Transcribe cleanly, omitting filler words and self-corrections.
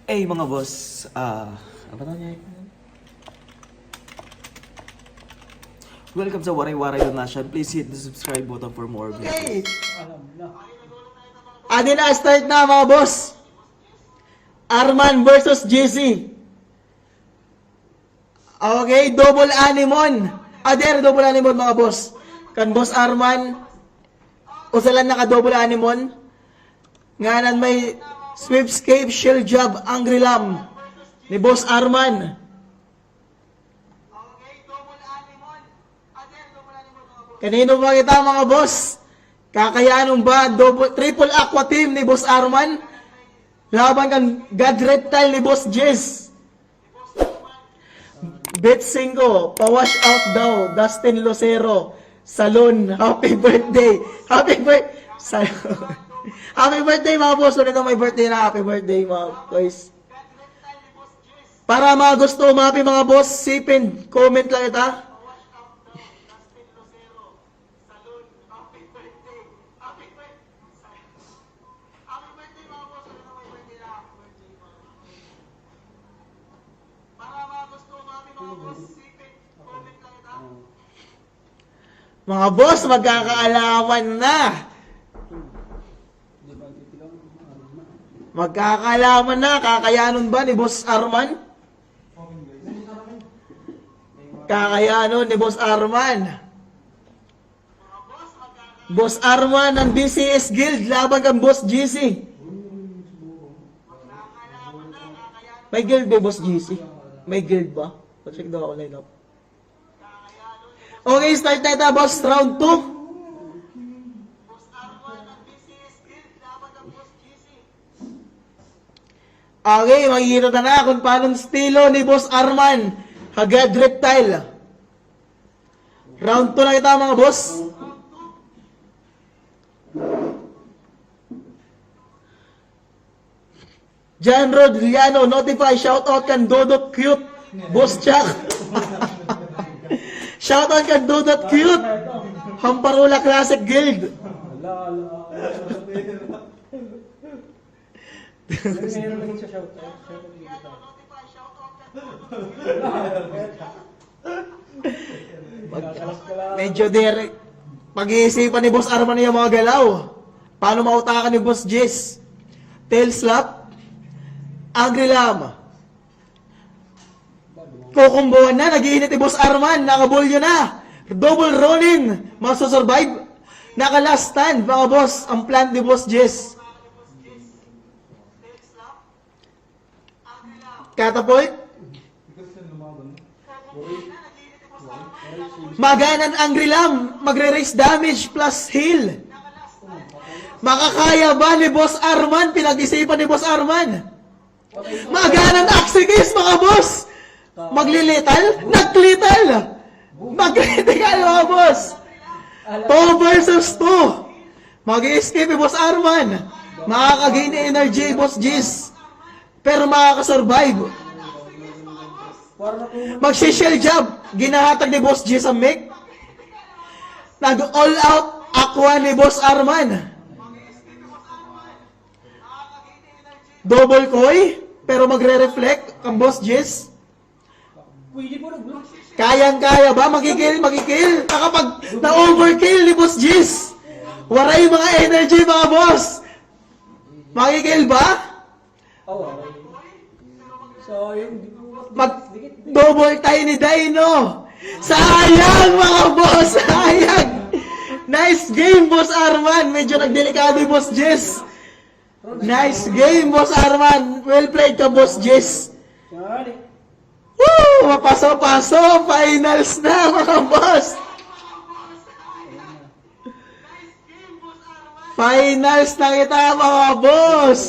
Mga boss, apa namanya? Welcome sa Waray Waray Donation. Please hit the subscribe button for more videos. Okay. Na, start na mga boss. Arman versus GC. Okay, double anemon. Double anemon mga boss. Kan boss Arman, usalan naka-double anemon. Nganan may Sweepscape Shell Job Angry Lam ni boss Arman. Kanino ba kita mga boss? Kakayanon ba triple aqua team ni boss Arman? Laban kan God Reptile ni boss Jez. Bet 5, pa-wash out daw, Dustin Lucero, Salon, happy birthday. Happy birthday mga boss. Ulit may birthday na, happy birthday mga boys. Para mga gusto umapi mga boss, sipin, comment lang ita. Mga boss, magkakaalaman na. Magkakaalaman na. Kakayanon ba ni boss Arman? Kakayanon ni boss Arman. Boss Arman ng BCS Guild laban kang boss GC. May guild ba boss GC? May guild ba? Check daw ako line up. Okay, start na ito, boss. Round 2. Okay, makikita na kung paano estilo ni boss Arman. Hagad Reptile. Round 2 na kita, mga boss. John Rodriano, notify, shoutout kan Dodot Cute. Boss Chuck. Shoutout kan Dodot Cute. Hamparula Classic Guild. Medyo direct. Pag-iisipan ni Boss Arman yung mga galaw. Paano mautakan ni Boss Jess? Tail slap. Angry Lam. Kukumbuhan na, nag-iinit ni Boss Arman, nakabulyo na. Double rolling, masusurvive. Naka-last stand, mga boss, ang plan ni Boss Jess. Catapult. Maganan Angry Lam, magre-raise damage plus heal. Makakaya ba ni Boss Arman? Pinag-isipan ni Boss Arman. Maganan Axigis, mga boss. Maglilital? Naglital! Mag-critical, mga boss! 2 versus 2! Mag-i-escape Boss Arman! Makakagain ni energy, Boss Jis! Pero makakasurvive! Mag-shell job! Ginahatag ni Boss Jis ang mic! Nag-all out aqua ni Boss Arman! Double koi! Pero magre-reflect ang Boss Jis! Kayang-kaya ba? Magigil? Nakapag na-overkill ni Boss Jis. Waray mga energy, mga boss. Magigil ba? Mag-double tayo ni Dino. Sayang, mga boss. Sayang. Nice game, Boss Arman. Medyo nagdelikado yung Boss Jis. Nice game, Boss Arman. Well played ka, Boss Jis. Woo! Mapaso-paso! Finals na, mga boss! Finals na kita, mga boss!